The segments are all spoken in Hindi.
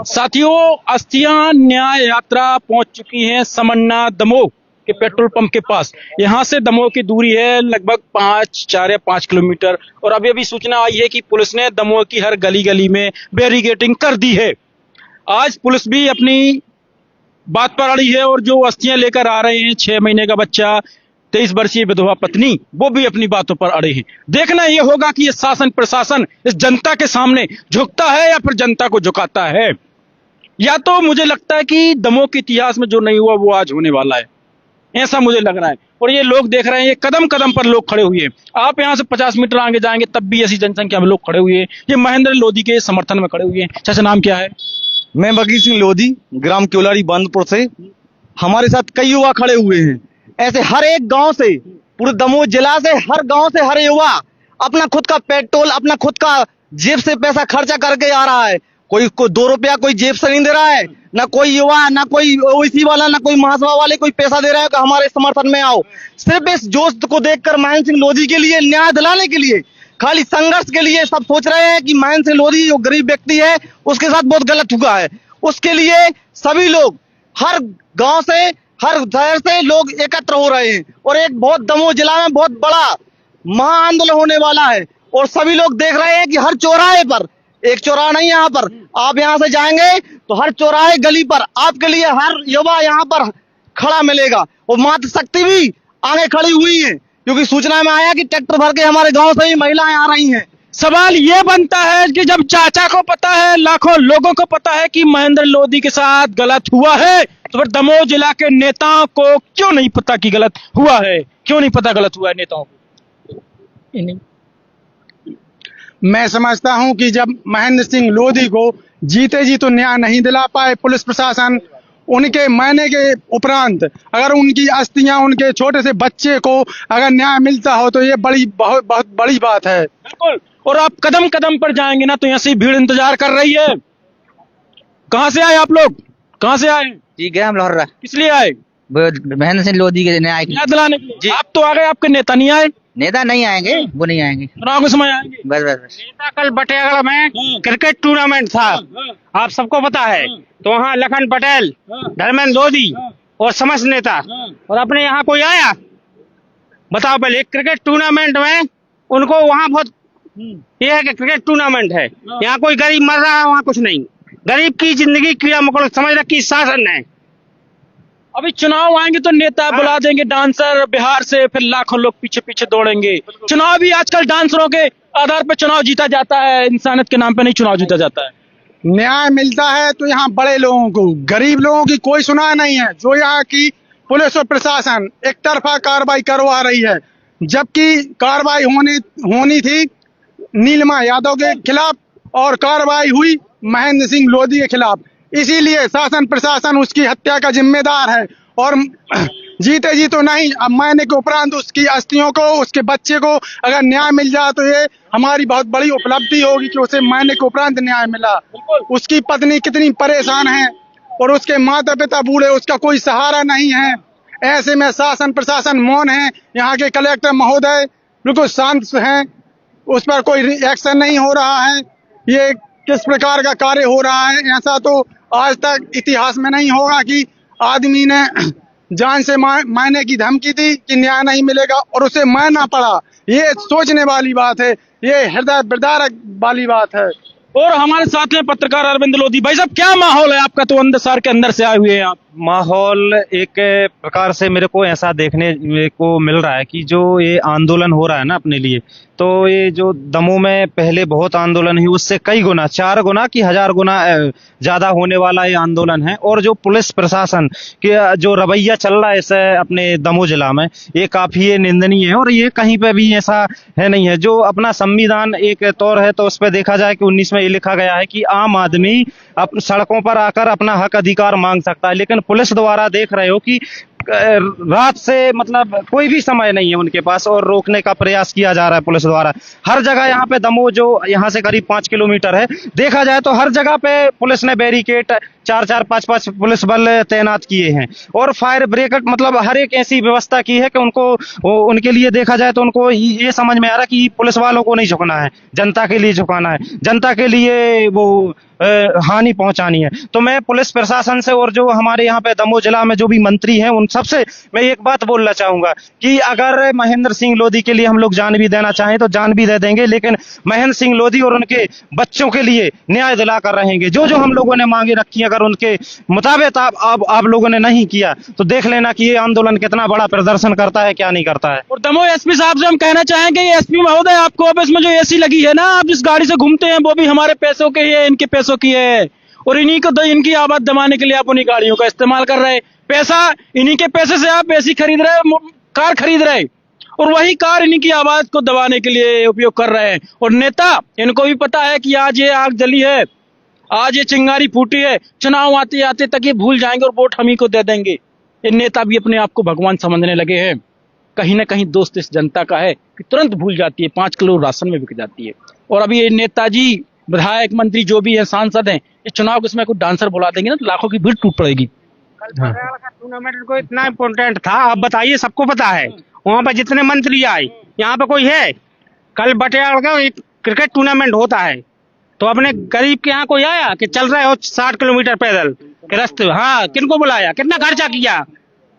साथियों, अस्थियां न्याय यात्रा पहुंच चुकी हैं समन्ना दमोह के पेट्रोल पंप के पास। यहां से दमोह की दूरी है लगभग 4 या 5 किलोमीटर। और अभी अभी सूचना आई है कि पुलिस ने दमोह की हर गली गली में बैरिकेडिंग कर दी है। आज पुलिस भी अपनी बात पर अड़ी है और जो अस्थियां लेकर आ रहे हैं, 6 महीने का बच्चा, 23 वर्षीय विधवा पत्नी, वो भी अपनी बातों पर अड़े हैं। देखना यह होगा कि ये शासन प्रशासन इस जनता के सामने झुकता है या फिर जनता को झुकाता है। या तो मुझे लगता है कि दमोह के इतिहास में जो नहीं हुआ वो आज होने वाला है, ऐसा मुझे लग रहा है। और ये लोग देख रहे हैं, ये कदम कदम पर लोग खड़े हुए हैं। आप यहां से 50 मीटर आगे जाएंगे तब भी ऐसी जनसंख्या में लोग खड़े हुए हैं। ये महेंद्र लोधी के समर्थन में खड़े हुए हैं। चाचा, नाम क्या है? मैं बगीर सिंह लोधी, ग्राम क्योलाड़ी बांदपुर से। हमारे साथ कई युवा खड़े हुए हैं। ऐसे हर एक गांव से, पूरे दमोह जिला से, हर गांव से हर युवा अपना खुद का पेट्रोल, अपना खुद का जेब से पैसा खर्चा करके आ रहा है। कोई 2 रुपया कोई जेब से नहीं दे रहा है, ना कोई युवा, ना कोई ओबीसी वाला, ना कोई महासभा वाले कोई पैसा दे रहा है कि हमारे समर्थन में आओ। सिर्फ इस जोश को देखकर महेंद्र सिंह लोधी के लिए, न्याय दिलाने के लिए, खाली संघर्ष के लिए सब सोच रहे हैं कि महेंद्र सिंह लोधी जो गरीब व्यक्ति है उसके साथ बहुत गलत हुआ है। उसके लिए सभी लोग हर गांव से, हर शहर से लोग एकत्र हो रहे हैं और एक बहुत दमोह जिला में बहुत बड़ा महा आंदोलन होने वाला है। और सभी लोग देख रहे हैं कि हर चौराहे पर, एक चौराहा नहीं, यहाँ पर आप यहाँ से जाएंगे तो हर चौराहे गली पर आपके लिए हर युवा यहाँ पर खड़ा मिलेगा। और मातृ शक्ति भी आगे खड़ी हुई है, क्योंकि सूचना में आया कि ट्रैक्टर भर के हमारे गांव से ही महिलाएं आ रही हैं। सवाल ये बनता है कि जब चाचा को पता है, लाखों लोगों को पता है कि महेंद्र लोधी के साथ गलत हुआ है, तो फिर दमोह जिला के नेताओं को क्यों नहीं पता कि गलत हुआ है? क्यों नहीं पता गलत हुआ है नेताओं को? मैं समझता हूं कि जब महेंद्र सिंह लोधी को जीते जी तो न्याय नहीं दिला पाए पुलिस प्रशासन, उनके मरने के उपरांत अगर उनकी अस्थियां, उनके छोटे से बच्चे को अगर न्याय मिलता हो तो ये बहुत बड़ी बात है। बिल्कुल। और आप कदम कदम पर जाएंगे ना तो यहाँ से भीड़ इंतजार कर रही है। कहाँ से आए आप लोग? कहाँ से आए? जी गए हम लाहौर। किस लिए आए? महेंद्र सिंह लोधी के न्याय दिलाने के लिए। आप तो आ गए, आपके नेता नहीं आए? नेता नहीं आएंगे, वो नहीं आएंगे, चुनाव के समय आएंगे। बस बस बस। नेता कल बटेगढ़ में क्रिकेट टूर्नामेंट था, आप सबको पता है। तो वहाँ लखन पटेल, धर्मेंद्र लोधी और समस्त नेता, और अपने यहाँ कोई आया? बताओ पहले। एक क्रिकेट टूर्नामेंट में उनको वहाँ बहुत ये है कि क्रिकेट टूर्नामेंट है, यहाँ कोई गरीब मर रहा है, वहाँ कुछ नहीं। गरीब की जिंदगी कीड़ा मकोड़ा समझ रखी शासन है। अभी चुनाव आएंगे तो नेता बुला देंगे डांसर बिहार से, फिर लाखों लोग पीछे पीछे दौड़ेंगे। चुनाव भी आजकल डांसरों के आधार पर चुनाव जीता जाता है, इंसानियत के नाम पे नहीं चुनाव जीता जाता है। न्याय मिलता है तो यहाँ बड़े लोगों को, गरीब लोगों की कोई सुनाई नहीं है। जो यहाँ की पुलिस और प्रशासन एक तरफा कार्रवाई करवा रही है, जबकि कार्रवाई होनी थी नीलिमा यादव के खिलाफ और कार्रवाई हुई महेंद्र सिंह लोधी के खिलाफ। इसीलिए शासन प्रशासन उसकी हत्या का जिम्मेदार है। और जीते जी तो नहीं, अब मरने के उपरांत उसकी अस्थियों को, उसके बच्चे को अगर न्याय मिल जाए तो ये हमारी बहुत बड़ी उपलब्धि होगी कि उसे मरने के उपरांत न्याय मिला। उसकी पत्नी कितनी परेशान है और उसके माता पिता बूढ़े, उसका कोई सहारा नहीं है। ऐसे में शासन प्रशासन मौन है। यहाँ के कलेक्टर महोदय बिल्कुल शांत हैं, उस पर कोई एक्शन नहीं हो रहा है। ये किस प्रकार का कार्य हो रहा है, ऐसा तो आज तक इतिहास में नहीं होगा कि आदमी ने जान से मारने की धमकी दी कि न्याय नहीं मिलेगा और उसे मारना पड़ा। ये सोचने वाली बात है, ये हृदय विदारक वाली बात है। और हमारे साथ में पत्रकार अरविंद लोधी। भाई साहब, क्या माहौल है आपका? तो अंदर शहर के अंदर से आए हुए हैं आप। माहौल एक प्रकार से मेरे को ऐसा देखने को मिल रहा है कि जो ये आंदोलन हो रहा है ना अपने लिए, तो ये जो दमोह में पहले बहुत आंदोलन है उससे कई गुना, 4 गुना की 1000 गुना ज्यादा होने वाला ये आंदोलन है। और जो पुलिस प्रशासन के जो रवैया चल रहा है इस अपने दमोह जिला में, ये काफी ये निंदनीय है। और ये कहीं पे भी ऐसा है नहीं है। जो अपना संविधान एक तौर है तो उस पर देखा जाए कि 19 में ये लिखा गया है कि आम आदमी सड़कों पर आकर अपना हक अधिकार मांग सकता है, लेकिन पुलिस द्वारा देख रहे हो कि रात से मतलब कोई भी समय नहीं है उनके पास और रोकने का प्रयास किया जा रहा है पुलिस द्वारा। हर जगह यहाँ पे दमोह जो यहाँ से करीब 5 किलोमीटर है, देखा जाए तो हर जगह पे पुलिस ने बैरिकेड चार चार पांच पांच पुलिस बल तैनात किए हैं और फायर ब्रिगेड मतलब हर एक ऐसी व्यवस्था की है कि उनके लिए देखा जाए तो उनको ये समझ में आ रहा कि पुलिस वालों को नहीं झुकना है, जनता के लिए झुकाना है, जनता के लिए वो हानि पहुंचानी है। तो मैं पुलिस प्रशासन से और जो हमारे यहाँ पे दमोह जिला में जो भी मंत्री हैं उन सबसे मैं एक बात बोलना चाहूंगा कि अगर महेंद्र सिंह लोधी के लिए हम लोग जान भी देना चाहें तो जान भी दे देंगे, लेकिन महेंद्र सिंह लोधी और उनके बच्चों के लिए न्याय दिला कर रहेंगे। जो जो हम लोगों ने मांगे रखी, अगर उनके मुताबिक आप लोगों ने नहीं किया तो देख लेना कि ये आंदोलन कितना बड़ा प्रदर्शन करता है, क्या नहीं करता है। और दमोह एसपी साहब से हम कहना चाहेंगे, एसपी महोदय आपको ऑफिस में जो एसी लगी है ना, आप जिस गाड़ी से घूमते हैं वो भी हमारे पैसों के ही है, इनके पैसों की है, और इन्हीं को इनकी आवाज दबाने के लिए आप उन्हीं गाड़ियों का इस्तेमाल कर रहे हैं। पैसा इन्हीं के पैसे से आप एसी खरीद रहे, कार खरीद रहे, और वही कार इन्हीं की आवाज को दबाने के लिए उपयोग कर रहे हैं। और नेता, इनको भी पता है कि आज ये आग जली है, आज ये चिंगारी फूटी है, चुनाव आते आते तक ये भूल जाएंगे और वोट हम ही को दे देंगे। ये नेता भी अपने आप को भगवान समझने लगे हैं। कहीं ना कहीं दोस्त इस जनता का है कि तुरंत भूल जाती है, 5 किलो राशन में बिक जाती है। और अभी ये नेताजी, विधायक, मंत्री जो भी है, सांसद हैं, ये चुनाव के समय कुछ डांसर बुला देंगे ना तो लाखों की भीड़ टूट पड़ेगी। टूर्नामेंट को इतना इम्पोर्टेंट था, आप बताइए, सबको पता है वहाँ पे जितने मंत्री आए, यहाँ पे कोई है? कल बटियाड़ का एक क्रिकेट टूर्नामेंट होता है तो अपने गरीब के यहाँ कोई आया कि चल रहे हो 60 किलोमीटर पैदल के रास्ते? हाँ, किनको बुलाया, कितना खर्चा किया?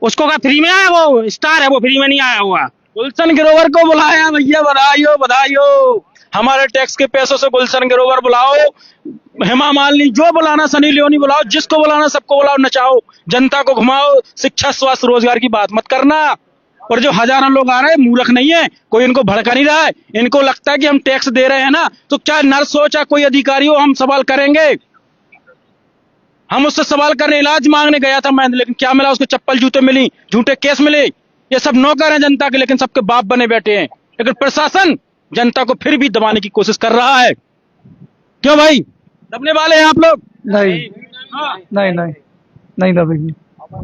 उसको क्या फ्री में आया? वो स्टार है, वो फ्री में नहीं आया हुआ। गुलशन ग्रोवर को बुलाया, भैया बधाइयो बधाइयो, हमारे टैक्स के पैसों से गुलशन ग्रोवर बुलाओ, हेमा मालिनी, जो बुलाना, सनी लियोनी बुलाओ, जिसको बुलाना सबको बुलाओ, नचाओ, जनता को घुमाओ, शिक्षा, स्वास्थ्य, रोजगार की बात मत करना। और जो हजारों लोग आ रहे हैं, मूर्ख नहीं है, कोई इनको भड़का नहीं रहा है। इनको लगता है कि हम टैक्स दे रहे हैं ना, तो चाहे नर्स हो चाहे कोई अधिकारी हो, हम सवाल करेंगे। हम उससे सवाल करने, इलाज मांगने गया था मैं, लेकिन क्या मिला उसको? चप्पल जूते मिली, झूठे केस मिले। ये सब नौकर हैं जनता के, लेकिन सबके बाप बने बैठे हैं। लेकिन प्रशासन जनता को फिर भी दबाने की कोशिश कर रहा है। क्यों भाई, दबने वाले हैं आप लोग? नहीं दबेगी।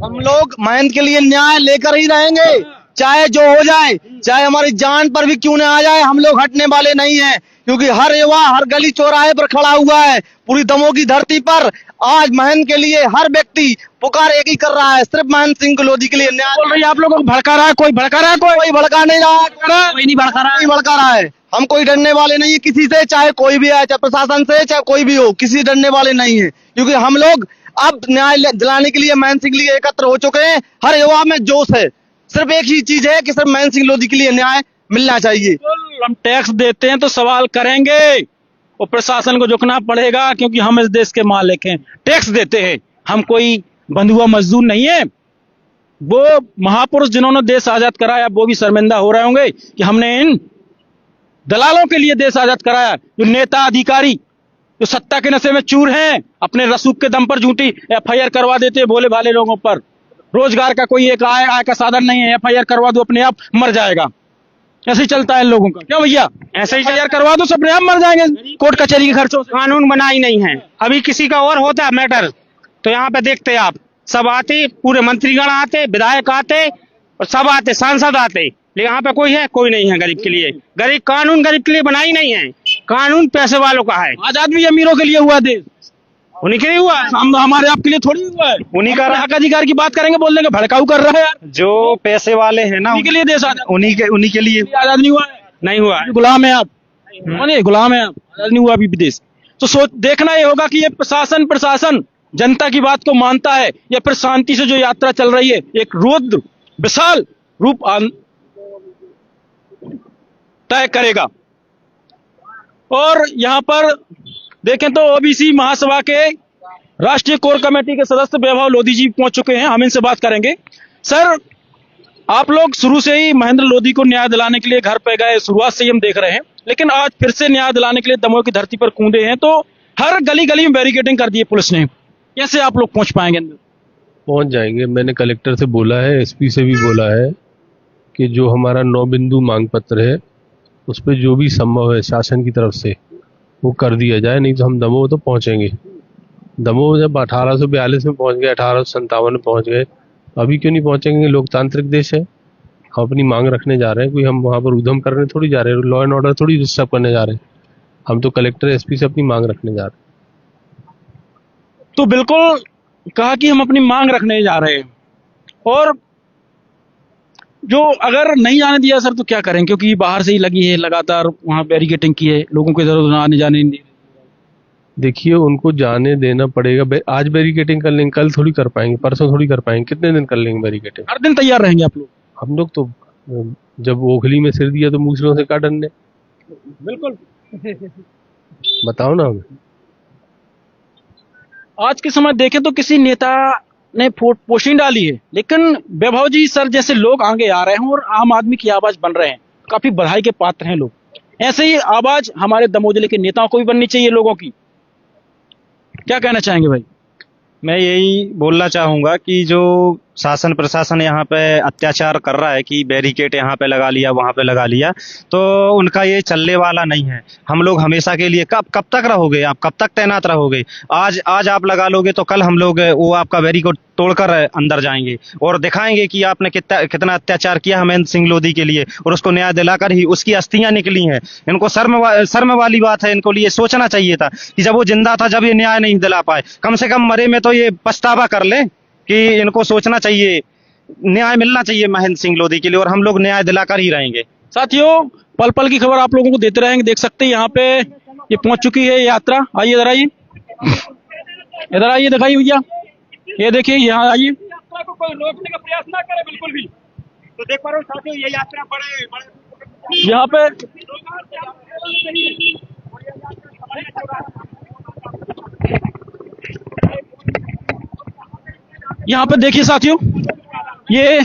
हम लोग महेंद्र के लिए न्याय लेकर ही रहेंगे, चाहे जो हो जाए, चाहे हमारी जान पर भी क्यों न आ जाए, हम लोग हटने वाले नहीं हैं। क्योंकि हर युवा हर गली चौराहे पर खड़ा हुआ है। पूरी दमोह की धरती पर आज महेंद्र के लिए हर व्यक्ति पुकार एक ही कर रहा है, सिर्फ महेंद्र सिंह लोधी के लिए न्याय। बोल रही आप लोगों को भड़का रहा है? कोई भड़का रहा है? कोई भड़का नहीं रहा, कोई नहीं भड़का रहा, नहीं भड़का रहा है। हम कोई डरने वाले नहीं है किसी से, चाहे कोई भी आए, चाहे प्रशासन से, चाहे कोई भी हो, किसी डरने वाले नहीं है। क्योंकि हम लोग अब न्याय दिलाने के लिए महेंद्र सिंह के लिए एकत्र हो चुके हैं। हर युवा में जोश है, सिर्फ एक ही चीज है कि सिर्फ महेंद्र सिंह लोधी के लिए न्याय मिलना चाहिए। हम टैक्स देते हैं तो सवाल करेंगे, और प्रशासन को झुकना पड़ेगा, क्योंकि हम इस देश के मालिक हैं, टैक्स देते हैं। हम कोई बंधुआ मजदूर नहीं है। वो महापुरुष जिन्होंने देश आजाद कराया, वो भी शर्मिंदा हो रहे होंगे कि हमने इन दलालों के लिए देश आजाद कराया। जो नेता अधिकारी जो सत्ता के नशे में चूर हैं, अपने रसूख के दम पर झूठी FIR करवा देते हैं भोले भाले लोगों पर। रोजगार का कोई एक आय का साधन नहीं है, FIR करवा दो, अपने आप मर जाएगा। ऐसे ही चलता है इन लोगों का। क्यों भैया? ऐसे ही FIR करवा दो, सब अपने आप मर जाएंगे कोर्ट कचहरी के खर्चों से। कानून बना ही नहीं है। अभी किसी का और होता है मैटर तो यहाँ पे देखते आप, सब आते, पूरे मंत्रीगण आते, विधायक आते, और सब आते, सांसद आते, लेकिन यहाँ पे कोई है? कोई नहीं है गरीब के लिए। गरीब कानून गरीब के लिए बना ही नहीं है, कानून पैसे वालों का है। आजाद भी अमीरों के लिए हुआ देश, उन्हीं के लिए हुआ है, हम हमारे आपके लिए थोड़ी हुआ है। उन्हीं का हक अधिकार की बात करेंगे, बोल देंगे भड़काऊ कर रहा है यार। जो पैसे वाले हैं ना, उन्हीं के लिए देश आजाद, उन्हीं के लिए आजाद नहीं हुआ है। नहीं हुआ है। गुलाम है आप, गुलाम है आप, आजाद नहीं हुआ अभी भी देश। तो सोच देखना ये होगा कि ये प्रशासन जनता की बात को मानता है या फिर शांति से जो यात्रा चल रही है एक रौद्र विशाल रूप तय करेगा। और यहाँ पर देखें तो ओबीसी महासभा के राष्ट्रीय कोर कमेटी के सदस्य वैभव लोधी जी पहुंच चुके हैं, हम इनसे बात करेंगे। सर, आप लोग शुरू से ही महेंद्र लोधी को न्याय दिलाने के लिए घर पे गए, शुरुआत से ही हम देख रहे हैं, लेकिन आज फिर से न्याय दिलाने के लिए दमोह की धरती पर कूदे हैं, तो हर गली गली में बैरिकेडिंग कर दी है पुलिस ने। कैसे आप लोग पहुंच पाएंगे? पहुंच जाएंगे। मैंने कलेक्टर से बोला है, एसपी से भी बोला है कि जो हमारा 9 बिंदु मांग पत्र है उस पर जो भी संभव है शासन की तरफ से वो कर दिया जाए, नहीं तो हम दमोह तो पहुंचेंगे। दमोह जब 1842 में पहुंच गए, 1857 में पहुंच गए, अभी क्यों नहीं पहुंचेंगे? लोकतांत्रिक देश है, हम अपनी मांग रखने जा रहे हैं, कोई हम वहां पर उधम करने थोड़ी जा रहे हैं, लॉ एंड ऑर्डर थोड़ी डिस्टर्ब करने जा रहे हैं। हम तो कलेक्टर एसपी से अपनी मांग रखने जा रहे हैं। तो बिल्कुल कहा कि हम अपनी मांग रखने जा रहे हैं, और जो अगर नहीं जाने दिया सर तो क्या करें, क्योंकि बाहर से ही लगी है लगातार, वहाँ बैरिकेटिंग की है, लोगों को इधर उधर आने जाने नहीं। देखिए उनको जाने देना पड़ेगा। आज बैरिकेटिंग कर लेंगे, कल थोड़ी कर पाएंगे, परसों थोड़ी कर पाएंगे, कितने दिन कर लेंगे बैरिकेटिंग? हर दिन तैयार रहेंगे आप लोग? हम लोग तो जब ओखली में सिर दिया तो मूसलों से काट डरने। बिल्कुल। बताओ ना हमें। आज के समय देखें तो किसी नेता ने पोस्टिंग डाली है, लेकिन वैभव जी सर जैसे लोग आगे आ रहे हैं और आम आदमी की आवाज बन रहे हैं, काफी बधाई के पात्र हैं लोग। ऐसे ही आवाज हमारे दमोह जिले के नेताओं को भी बननी चाहिए लोगों की। क्या कहना चाहेंगे भाई? मैं यही बोलना चाहूंगा कि जो शासन प्रशासन यहाँ पे अत्याचार कर रहा है कि बैरिकेड यहाँ पे लगा लिया, वहाँ पे लगा लिया, तो उनका ये चलने वाला नहीं है। हम लोग हमेशा के लिए कब तक रहोगे आप, कब तक तैनात रहोगे? आज आप लगा लोगे तो कल हम लोग वो आपका बैरिकेड तोड़कर अंदर जाएंगे और दिखाएंगे कि आपने कितना अत्याचार किया महेंद्र सिंह लोधी के लिए, और उसको न्याय दिलाकर ही उसकी अस्थियां निकली हैं। इनको शर्म वाली बात है, इनको लिए सोचना चाहिए था कि जब वो जिंदा था, जब ये न्याय नहीं दिला पाए, कम से कम मरे में तो ये पछतावा कर ले कि इनको सोचना चाहिए, न्याय मिलना चाहिए महेंद्र सिंह लोधी के लिए, और हम लोग न्याय दिलाकर ही रहेंगे। साथियों, पल पल की खबर आप लोगों को देते रहेंगे। देख सकते हैं यहाँ पे ये पहुंच चुकी है यात्रा। आइए इधर आइए, इधर आइए, दिखाइए भैया, ये देखिए, यहाँ आइए। यात्रा को कोई रोकने का प्रयास ना करे बिल्कुल भी। तो देख पा रहे हो साथियों, ये यात्रा बड़े यहाँ पे देखिए साथियों, ये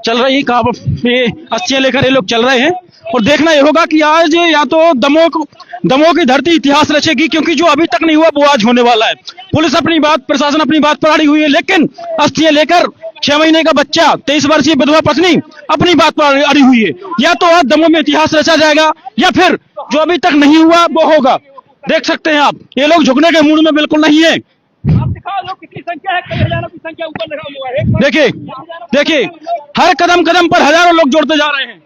चल रही कहाँ ये अस्थियां लेकर ये लोग चल रहे हैं, और देखना ये होगा कि आज या तो दमोह की धरती इतिहास रचेगी, क्योंकि जो अभी तक नहीं हुआ वो आज होने वाला है। पुलिस अपनी बात, प्रशासन अपनी बात पर अड़ी हुई है, लेकिन अस्थियां लेकर 6 महीने का बच्चा, 23 वर्षीय विधवा पत्नी अपनी बात पर अड़ी हुई है। या तो आज दमोह में इतिहास रचा जाएगा, या फिर जो अभी तक नहीं हुआ वो होगा। देख सकते हैं आप, ये लोग झुकने के मूड में बिल्कुल नहीं है। कितनी संख्या है, कई हजारों की संख्या ऊपर लगा हुआ है। देखिए हर कदम कदम पर हजारों लोग जोड़ते जा रहे हैं,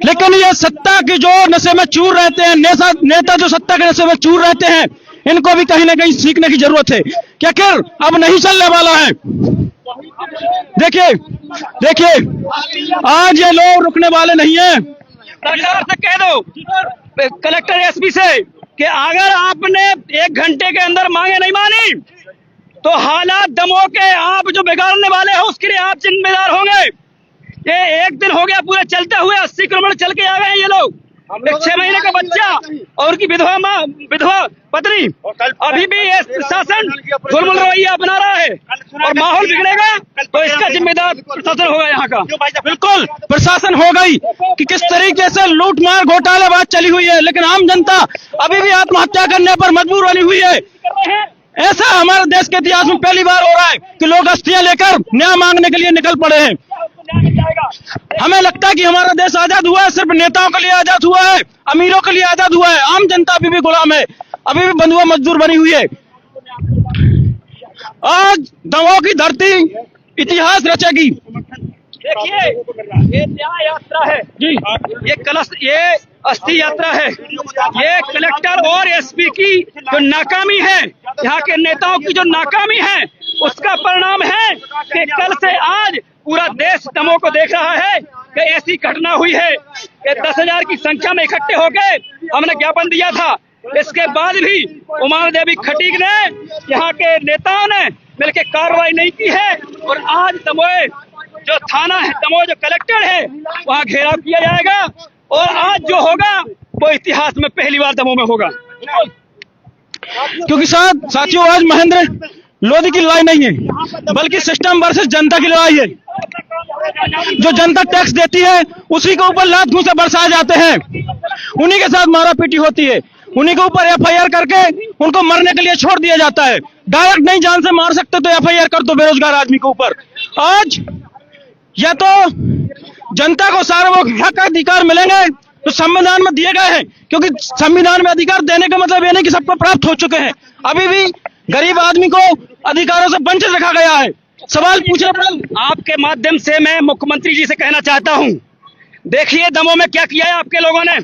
लेकिन ये सत्ता की जो नशे में चूर रहते हैं, नेता जो सत्ता के नशे में चूर रहते हैं, इनको भी कहीं ना कहीं सीखने की जरूरत है कि आखिर अब नहीं चलने वाला है। देखिए आज ये लोग रुकने वाले नहीं है। सरकार से कह दो, कलेक्टर एसपी से, कि अगर आपने 1 घंटे के अंदर मांगे नहीं मानी तो हालात दमोह के आप जो बिगाड़ने वाले हैं उसके लिए आप जिम्मेदार होंगे। ये 1 दिन हो गया पूरे चलते हुए, 80 किलोमीटर चल के आ गए हैं ये लोग। एक 6 महीने का बच्चा और उनकी विधवा पत्नी, अभी भी ये प्रशासन दुर्बल रवैया अपना रहा है, और माहौल बिगड़ेगा तो इसका जिम्मेदार प्रशासन होगा यहाँ का। बिल्कुल प्रशासन हो गई कि किस तरीके से लूटमार घोटालेबाज चली हुई है, लेकिन आम जनता अभी भी आत्महत्या करने पर मजबूर बनी हुई है। ऐसा हमारे देश के इतिहास में पहली बार हो रहा है कि लोग अस्थियां लेकर न्याय मांगने के लिए निकल पड़े हैं। हमें लगता है कि हमारा देश आजाद हुआ है, सिर्फ नेताओं के लिए आजाद हुआ है, अमीरों के लिए आजाद हुआ है। आम जनता अभी भी गुलाम है, अभी भी बंधुआ मजदूर बनी हुई है। आज दमोह की धरती इतिहास रचेगी। देखिए ये न्याय यात्रा है जी, ये अस्थि यात्रा है, ये कलेक्टर और एसपी की जो नाकामी है, यहाँ के नेताओं की जो नाकामी है, उसका परिणाम है कि कल से आज पूरा देश दमोह को देख रहा है कि ऐसी घटना हुई है कि 10,000 की संख्या में इकट्ठे होकर हमने ज्ञापन दिया था। इसके बाद भी उमा देवी खटीक ने, यहाँ के नेताओं ने मिलकर कार्रवाई नहीं की है, और आज दमोह जो थाना है, दमोह जो कलेक्टर है, वहाँ घेराव किया जाएगा, और आज जो होगा वो इतिहास में पहली बार दमोह में होगा। क्योंकि साथियों आज महेंद्र लोधी की लड़ाई नहीं है, बल्कि सिस्टम वर्सेस जनता की लड़ाई है। जो जनता टैक्स देती है उसी के ऊपर लात घूंसे बरसाए जाते हैं, उन्हीं के साथ मारा पीटी होती है, उन्हीं के ऊपर एफआईआर करके उनको मरने के लिए छोड़ दिया जाता है। डायरेक्ट नहीं जान से मार सकते तो एफआईआर कर दो बेरोजगार आदमी के ऊपर। आज या तो जनता को सार्वभौमिक हक अधिकार मिलेंगे तो संविधान में दिए गए हैं, क्योंकि संविधान में अधिकार देने का मतलब ये नहीं कि सबको प्राप्त हो चुके हैं, अभी भी गरीब आदमी को अधिकारों से वंचित रखा गया है। सवाल पूछने पर आपके माध्यम से मैं मुख्यमंत्री जी से कहना चाहता हूं, देखिए दमोह में क्या किया है आपके लोगों ने।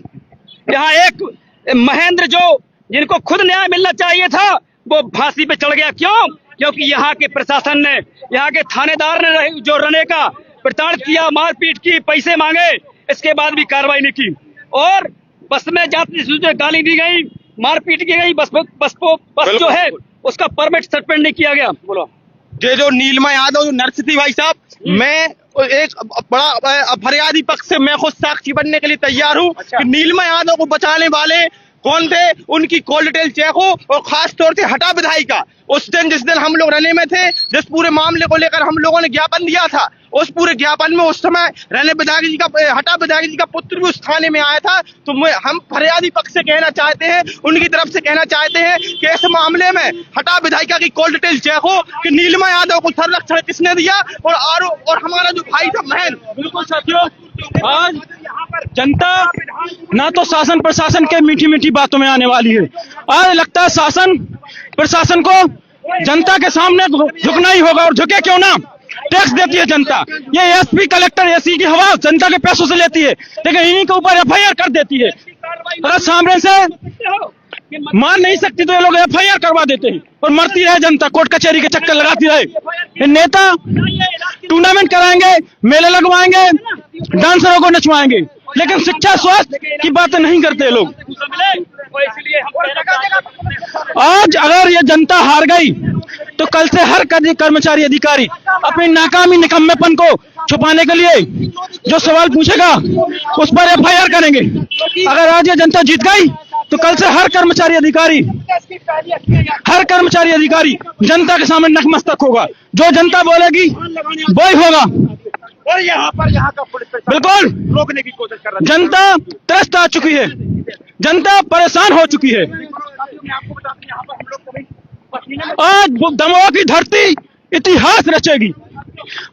यहाँ एक महेंद्र जो जिनको खुद न्याय मिलना चाहिए था, वो फांसी पे चढ़ गया। क्यों? क्योंकि यहाँ के प्रशासन ने, यहाँ के थानेदार ने जो रने का प्रताड़ित किया, मारपीट की, पैसे मांगे, इसके बाद भी कार्रवाई नहीं की। और बस में जाती सूझे गाली दी गई, मारपीट की गई, बस जो है उसका परमिट सस्पेंड नहीं किया गया। बोलो। ये जो नीलमा यादव जो नर्स थी भाई साहब, मैं एक बड़ा फरियादी पक्ष से मैं खुद साक्षी बनने के लिए तैयार हूँ कि नीलमा यादव को बचाने वाले कौन थे, उनकी कॉल डिटेल चेक हो। और खास तौर से हटा विधायिका, उस दिन जिस दिन हम लोग रने में थे, जिस पूरे मामले को लेकर हम लोगों ने ज्ञापन दिया था, उस पूरे ज्ञापन में उस समय रने विधायक जी का, हटा विधायक जी का पुत्र भी उस थाने में आया था। तो हम फरियादी पक्ष से कहना चाहते हैं, उनकी तरफ से कहना चाहते हैं कि इस मामले में हटा विधायिका की कॉल डिटेल चेक हो कि नीलमा यादव को संरक्षण किसने दिया और आरोप, और हमारा जो भाई था महेंद्र। बिल्कुल साथियों, आज जनता ना तो शासन प्रशासन के मीठी मीठी बातों में आने वाली है। आज लगता है शासन प्रशासन को जनता के सामने झुकना ही होगा, और झुके क्यों ना। टैक्स देती है जनता, ये एसपी कलेक्टर एसी की हवा जनता के पैसों से लेती है, लेकिन इन्हीं के ऊपर एफआईआर कर देती है। अगर सामने से मार नहीं सकती तो ये लोग एफआईआर करवा देते हैं और मरती रहे जनता, कोर्ट कचहरी के चक्कर लगाती रहे। ये नेता टूर्नामेंट कराएंगे, मेले लगवाएंगे, डांसरों को नचवाएंगे, लेकिन शिक्षा स्वास्थ्य की बातें नहीं करते लोग। आज अगर ये जनता हार गई तो कल से हर कर्मचारी अधिकारी अपनी नाकामी निकम्मेपन को छुपाने के लिए जो सवाल पूछेगा उस पर एफआईआर करेंगे। अगर आज ये जनता जीत गई तो कल से हर कर्मचारी अधिकारी जनता के सामने नतमस्तक होगा। जो जनता बोलेगी वही होगा। और यहाँ का बिल्कुल रोकने की कोशिश कर रहा है। जनता त्रस्त आ चुकी है, जनता परेशान हो चुकी है। आज दमोह की धरती इतिहास रचेगी,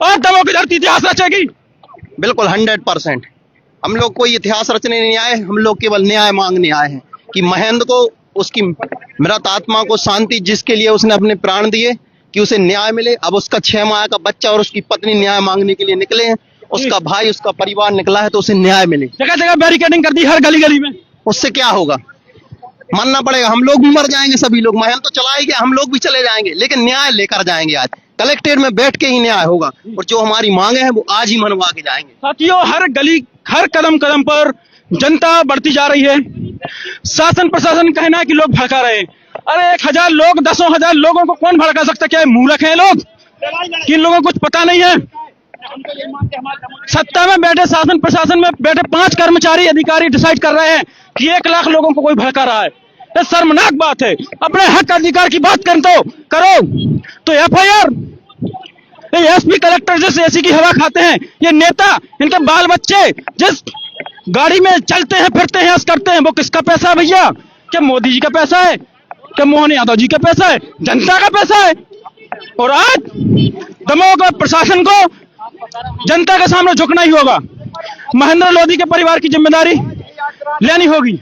आज दमोह की धरती इतिहास रचेगी। बिल्कुल 100%। हम लोग कोई इतिहास रचने नहीं आए, हम लोग केवल न्याय मांगने आए हैं कि महेंद्र को, उसकी मृत आत्मा को शांति, जिसके लिए उसने अपने प्राण दिए, कि उसे न्याय मिले। अब उसका 6 माह का बच्चा और उसकी पत्नी न्याय मांगने के लिए निकले हैं, उसका भाई, उसका परिवार निकला है, तो उसे न्याय मिले। जगह जगह बैरिकेडिंग कर दी, हर गली गली में। उससे क्या होगा? मानना पड़ेगा, हम लोग भी मर जाएंगे, सभी लोग। महेंद्र तो चला ही गया, हम लोग भी चले जाएंगे, लेकिन न्याय लेकर जाएंगे। आज कलेक्ट्रेट में बैठ के ही न्याय होगा, और जो हमारी मांगे हैं वो आज ही मनवा के जाएंगे। साथियों, हर गली, हर कदम कदम पर जनता बढ़ती जा रही है। शासन प्रशासन कहना है कि लोग भड़का रहे हैं। अरे 1000 लोग, 10,000 लोगों को कौन भड़का सकता? क्या मूर्ख हैं लोग? किन लोगों को कुछ पता नहीं है? सत्ता में बैठे, शासन प्रशासन में बैठे 5 कर्मचारी अधिकारी डिसाइड कर रहे हैं कि 1 लाख लोगों को कोई भड़का रहा है। ये शर्मनाक बात है। अपने हक अधिकार की बात करो तो एफआईआर। एसपी कलेक्टर जिस एसी की हवा खाते हैं, ये नेता, इनके बाल बच्चे जिस गाड़ी में चलते हैं, फिरते हैं, करते हैं, वो किसका पैसा है भैया? क्या मोदी जी का पैसा है? क्या मोहन यादव जी का पैसा है? जनता का पैसा है। और आज दमोह का प्रशासन को जनता के सामने झुकना ही होगा। महेंद्र लोधी के परिवार की जिम्मेदारी लेनी होगी।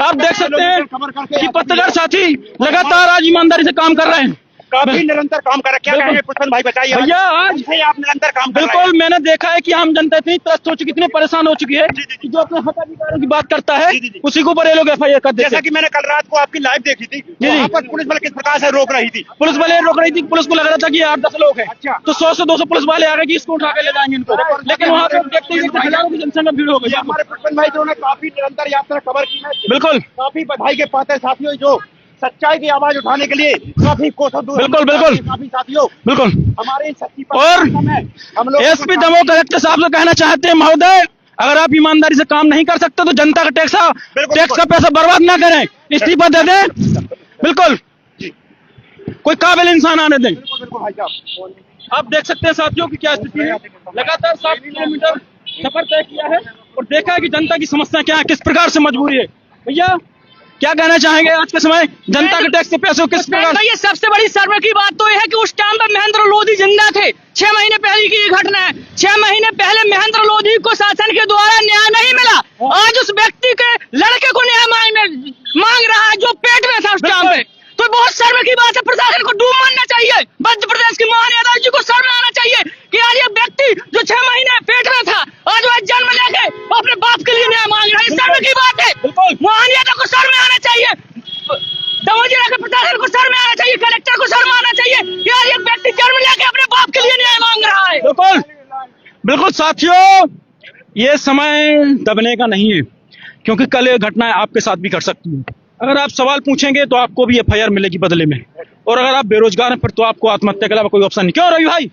आप देख सकते हैं कि पत्रकार साथी लगातार आज ईमानदारी से काम कर रहे हैं, काफी निरंतर काम कर रहा है। क्या कहेंगे पुष्पन भाई, बताइए भैया। आज आप निरंतर काम कर रहे हैं। बिल्कुल, मैंने देखा है कि आम जनता इतनी त्रस्त हो चुकी, इतनी परेशान हो चुकी है कि जो अपने हक अधिकारों की बात करता है उसी के ऊपर ये लोग एफआईआर कर देते हैं। जैसा कि मैंने कल रात को आपकी लाइव देखी थी, वहाँ पर पुलिस बल किस प्रकार से रोक रही थी? पुलिस वाले रोक रही थी। पुलिस को लग रहा था कि 8-10 लोग हैं, तो 100 से 200 पुलिस वाले आ गए कि इसको उठा के ले जाएंगे इनको, लेकिन वहाँ पर देखते ही हजारों की जनसंख्या भीड़ हो गई। हमारे पुष्पन भाई जो काफी निरंतर यात्रा कवर की है, बिल्कुल काफी बधाई के पात्र साथियों जो सच्चाई की आवाज उठाने के लिए काफी कोशिश दूर, बिल्कुल काफी साथियों बिल्कुल। हमारे सच्ची और एसपी दमोह कलेक्टर साहब से कहना चाहते हैं, महोदय, अगर आप ईमानदारी से काम नहीं कर सकते तो जनता का टैक्स का पैसा बर्बाद ना करें, इस्तीफा दे दें। बिल्कुल, कोई काबिल इंसान आने दें। आप देख सकते हैं साथियों की क्या स्थिति है। लगातार 7 किलोमीटर सफर तय किया है और देखा है कि जनता की समस्या क्या है, किस प्रकार से मजबूरी है। भैया, क्या कहना चाहेंगे आज के समय जनता के टैक्स के पैसों किस प्रकार? ये सबसे बड़ी शर्म की बात तो यह है कि उस टाइम पर महेंद्र लोधी जिंदा थे। 6 महीने पहले की घटना है। 6 महीने पहले महेंद्र लोधी को शासन के द्वारा न्याय नहीं मिला। आज उस व्यक्ति के लड़के को न्याय मांग रहा है जो पेट में था उस टाइम पे। तो बहुत शर्म की बात है। प्रशासन को डूब मारना चाहिए। मध्य प्रदेश के मोहन यादव जी को शर्म आना चाहिए कि आज ये व्यक्ति जो 6 महीने पेट में था, आज वह जन्म लेके अपने बाप के लिए न्याय मांग रहा है। शर्म की बात है। मोहन यादव को शर्म आना चाहिए। दमोह जिला के प्रशासन को शर्म बिल्कुल साथियों, ये समय दबने का नहीं है, क्योंकि कल ये घटनाएं आपके साथ भी कर सकती हैं। अगर आप सवाल पूछेंगे तो आपको भी FIR मिलेगी बदले में, और अगर आप बेरोजगार हैं फिर तो आपको आत्महत्या के अलावा कोई ऑप्शन नहीं। क्यों रवि भाई?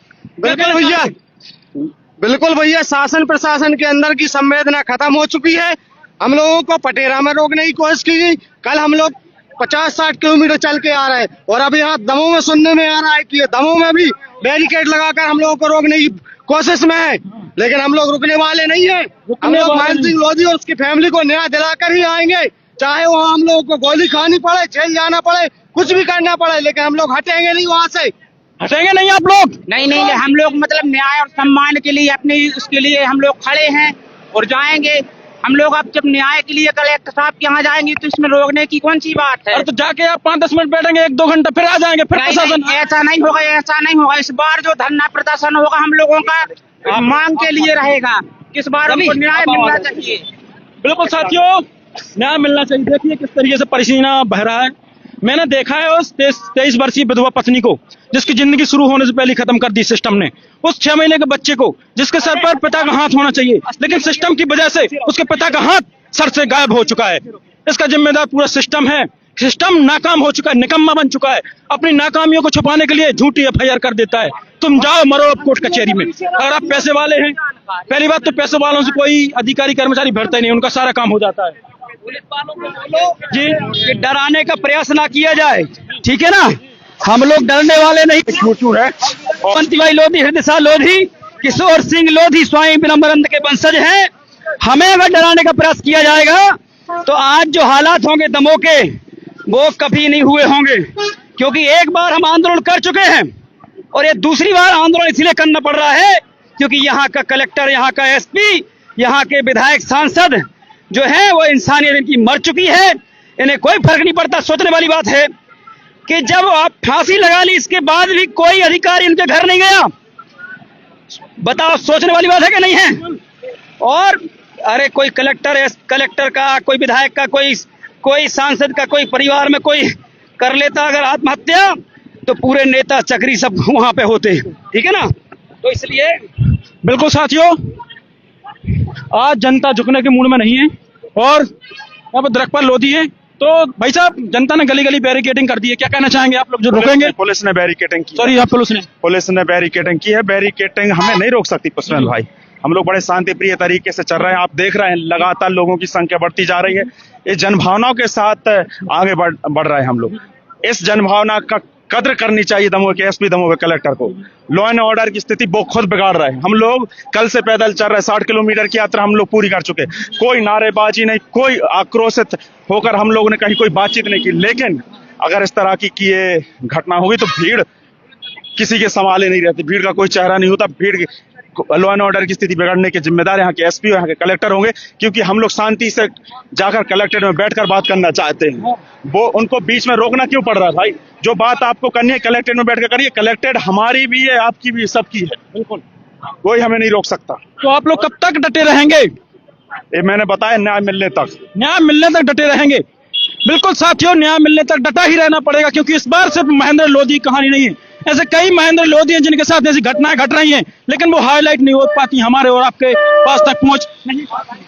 बिल्कुल भैया, शासन प्रशासन के अंदर की संवेदना खत्म हो चुकी है। हम लोगों को पटेरा में रोकने की कोशिश की गई। कल हम लोग 50-60 किलोमीटर चल के आ रहे हैं, और अब यहाँ दमोह में सुनने में आ रहा है कि दमोह में भी बैरिकेड लगाकर हम लोगों को रोकने की कोशिश में है, लेकिन हम लोग रुकने वाले नहीं है। हम लोग महेंद्र सिंह लोधी और उसकी फैमिली को न्याय दिलाकर ही आएंगे, चाहे वहाँ हम लोगों को गोली खानी पड़े, जेल जाना पड़े, कुछ भी करना पड़े, लेकिन हम लोग हटेंगे नहीं वहाँ से। हटेंगे नहीं आप लोग? नहीं, हम लोग मतलब न्याय और सम्मान के लिए अपने उसके लिए हम लोग खड़े हैं और जाएंगे। हम लोग अब जब न्याय के लिए कलेक्टर साहब के यहाँ जाएंगे तो इसमें रोकने की कौन सी बात है? अरे तो जाके आप 5-10 मिनट बैठेंगे, 1-2 घंटा, फिर आ जाएंगे, फिर प्रशासन। ऐसा नहीं होगा। इस बार जो धरना प्रदर्शन होगा हम लोगों का मांग के लिए रहेगा। इस बार हमको न्याय मिलना चाहिए। बिल्कुल साथियों, न्याय मिलना चाहिए। देखिए किस तरीके से पसीना बह रहा है। मैंने देखा है उस 23 वर्षीय विधवा पत्नी को, जिसकी जिंदगी शुरू होने से पहले खत्म कर दी सिस्टम ने। उस 6 महीने के बच्चे को, जिसके सर पर पिता का हाथ होना चाहिए, लेकिन सिस्टम की वजह से उसके पिता का हाथ सर से गायब हो चुका है। इसका जिम्मेदार पूरा सिस्टम है। सिस्टम नाकाम हो चुका है, निकम्मा बन चुका है। अपनी नाकामियों को छुपाने के लिए झूठी FIR कर देता है। तुम जाओ मरो अब कोर्ट कचहरी में। अगर आप पैसे वाले हैं, पहली बात तो पैसे वालों से कोई अधिकारी कर्मचारी भरता नहीं, उनका सारा काम हो जाता है। पुलिस वालों को बोलो जी कि डराने का प्रयास ना किया जाए, ठीक है ना? हम लोग डरने वाले नहीं। है पंती भाई लोधी, हृदय लोधी, किशोर सिंह लोधी स्वामी विनम्रानंद के वंशज हैं। हमें अगर डराने का प्रयास किया जाएगा तो आज जो हालात होंगे दमोह के, वो कभी नहीं हुए होंगे, क्योंकि एक बार हम आंदोलन कर चुके हैं और ये दूसरी बार आंदोलन इसलिए करना पड़ रहा है क्योंकि यहाँ का कलेक्टर, यहाँ का SP, यहाँ के विधायक सांसद जो है वो इंसानियत इनकी मर चुकी है। इन्हें कोई फर्क नहीं पड़ता। सोचने वाली बात है कि जब आप फांसी लगा ली, इसके बाद भी कोई अधिकारी इनके घर नहीं गया। बताओ, सोचने वाली बात है कि नहीं है? और अरे कोई कलेक्टर का, कोई विधायक का, कोई सांसद का, कोई परिवार में कोई कर लेता अगर आत्महत्या, तो पूरे नेता चक्री सब वहां पे होते, ठीक है ना? तो इसलिए बिल्कुल साथियों, आज जनता झुकने के मूड में नहीं है। और यहाँ पर द्रकपाल लोधी है। तो भाई साहब, जनता ने गली गली बैरिकेडिंग कर दी है, क्या कहना चाहेंगे आप लोग जो रोकेंगे? पुलिस ने बैरिकेडिंग की। सॉरी, आप पुलिस ने बैरिकेडिंग की है। बैरिकेडिंग हमें नहीं रोक सकती पुष्पेंद्र भाई। हम लोग बड़े शांतिप्रिय तरीके से चल रहे हैं। आप देख रहे हैं लगातार लोगों की संख्या बढ़ती जा रही है। इस जनभावनाओं के साथ आगे बढ़ रहे हैं हम लोग। इस जनभावना का कद्र करनी चाहिए दमोह के SP, दमोह के कलेक्टर को। लॉ एंड ऑर्डर की स्थिति वो खुद बिगाड़ रहे हैं। हम लोग कल से पैदल चल रहे, 60 किलोमीटर की यात्रा हम लोग पूरी कर चुके। कोई नारेबाजी नहीं, कोई आक्रोशित होकर हम लोगों ने कहीं कोई बातचीत नहीं की। लेकिन अगर इस तरह की ये घटना होगी तो भीड़ किसी के संभाले नहीं रहती, भीड़ का कोई चेहरा नहीं होता। भीड़ लॉ एंड ऑर्डर की स्थिति बिगड़ने के जिम्मेदार यहाँ के SP और यहाँ के कलेक्टर होंगे, क्योंकि हम लोग शांति से जाकर कलेक्टेड में बैठकर बात करना चाहते हैं। वो उनको बीच में रोकना क्यों पड़ रहा है भाई? जो बात आपको करनी है कलेक्टेड में बैठकर करिए। कलेक्टेड हमारी भी है, आपकी भी, सबकी है। बिल्कुल, कोई हमें नहीं रोक सकता। तो आप लोग कब तक डटे रहेंगे? ये मैंने बताया, न्याय मिलने तक। न्याय मिलने तक डटे रहेंगे। बिल्कुल साथियों, न्याय मिलने तक डटा ही रहना पड़ेगा, क्योंकि इस बार सिर्फ महेंद्र लोधी की कहानी नहीं है। ऐसे कई महेंद्र लोधी हैं जिनके साथ ऐसी घटनाएं घट रही हैं, लेकिन वो हाईलाइट नहीं हो पाती, हमारे और आपके पास तक पहुंच नहीं पाती।